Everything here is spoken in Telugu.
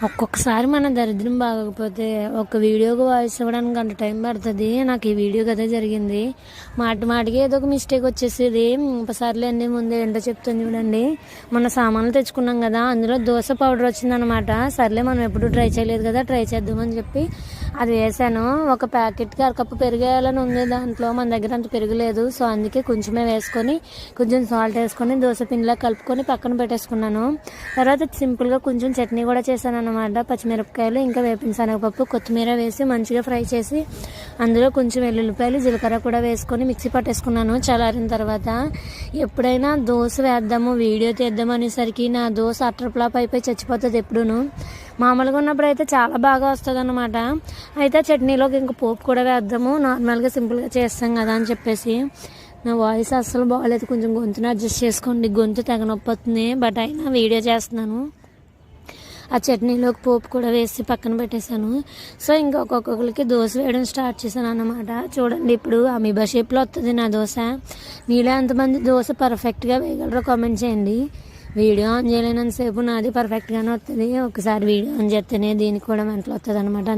ఒక్కొక్కసారి మన దరిద్రం బాగోకపోతే ఒక వీడియోకి వాయిస్ ఇవ్వడానికి గంట టైం పడుతుంది. నాకు ఈ వీడియో కదా జరిగింది. మాటికి ఏదో ఒక మిస్టేక్ వచ్చేసేది. ఒకసారిలో అన్నీ ముందే ఏంటో చెప్తాను చూడండి. మొన్న సామాన్లు తెచ్చుకున్నాం కదా, అందులో దోశ పౌడర్ వచ్చిందనమాట. సర్లే మనం ఎప్పుడు ట్రై చేయలేదు కదా, ట్రై చేద్దామని చెప్పి అది వేసాను. ఒక ప్యాకెట్కి అరకప్పు పెరుగు వేయాలని ఉంది. దాంట్లో మన దగ్గర అంత పెరుగులేదు, సో అందుకే కొంచెమే వేసుకొని కొంచెం సాల్ట్ వేసుకొని దోశ పిండిలా కలుపుకొని పక్కన పెట్టేసుకున్నాను. తర్వాత సింపుల్గా కొంచెం చట్నీ కూడా చేశాను అన్నమాట. పచ్చిమిరపకాయలు, ఇంకా వేపిన శనగపప్పు, కొత్తిమీర వేసి మంచిగా ఫ్రై చేసి అందులో కొంచెం వెల్లుల్లిపాయలు, జీలకర్ర కూడా వేసుకొని మిక్సీ పట్టేసుకున్నాను. చల్లారిన తర్వాత ఎప్పుడైనా దోశ వేద్దాము వీడియో తీద్దాము అనేసరికి నా దోశ అట్టర్ ఫ్లాప్ అయిపోయి చచ్చిపోతుంది ఎప్పుడూను. మామూలుగా ఉన్నప్పుడు అయితే చాలా బాగా వస్తుంది అన్నమాట. అయితే చట్నీలోకి ఇంకా పోపు కూడా వేద్దాము, నార్మల్గా సింపుల్గా చేస్తాం కదా అని చెప్పేసి. నా వాయిస్ అస్సలు బాగాలేదు, కొంచెం గొంతును అడ్జస్ట్ చేసుకోండి. గొంతు తెగ నొప్పి వస్తుంది, బట్ అయినా వీడియో చేస్తున్నాను. ఆ చట్నీలోకి పోపు కూడా వేసి పక్కన పెట్టేశాను. సో ఇంకా ఒక్కొక్కరికి దోశ వేయడం స్టార్ట్ చేశాను అన్నమాట. చూడండి, ఇప్పుడు అమీబా షేప్లో వస్తుంది నా దోశ. మీలో ఎంతమంది దోశ పర్ఫెక్ట్గా వేయగలరో కామెంట్ చేయండి. వీడియో ఆన్ చేయలేనంతసేపు నాది పర్ఫెక్ట్గానే వస్తుంది. ఒకసారి వీడియో ఆన్ చేస్తేనే దీనికి కూడా మెంటలు వస్తుంది అనమాట.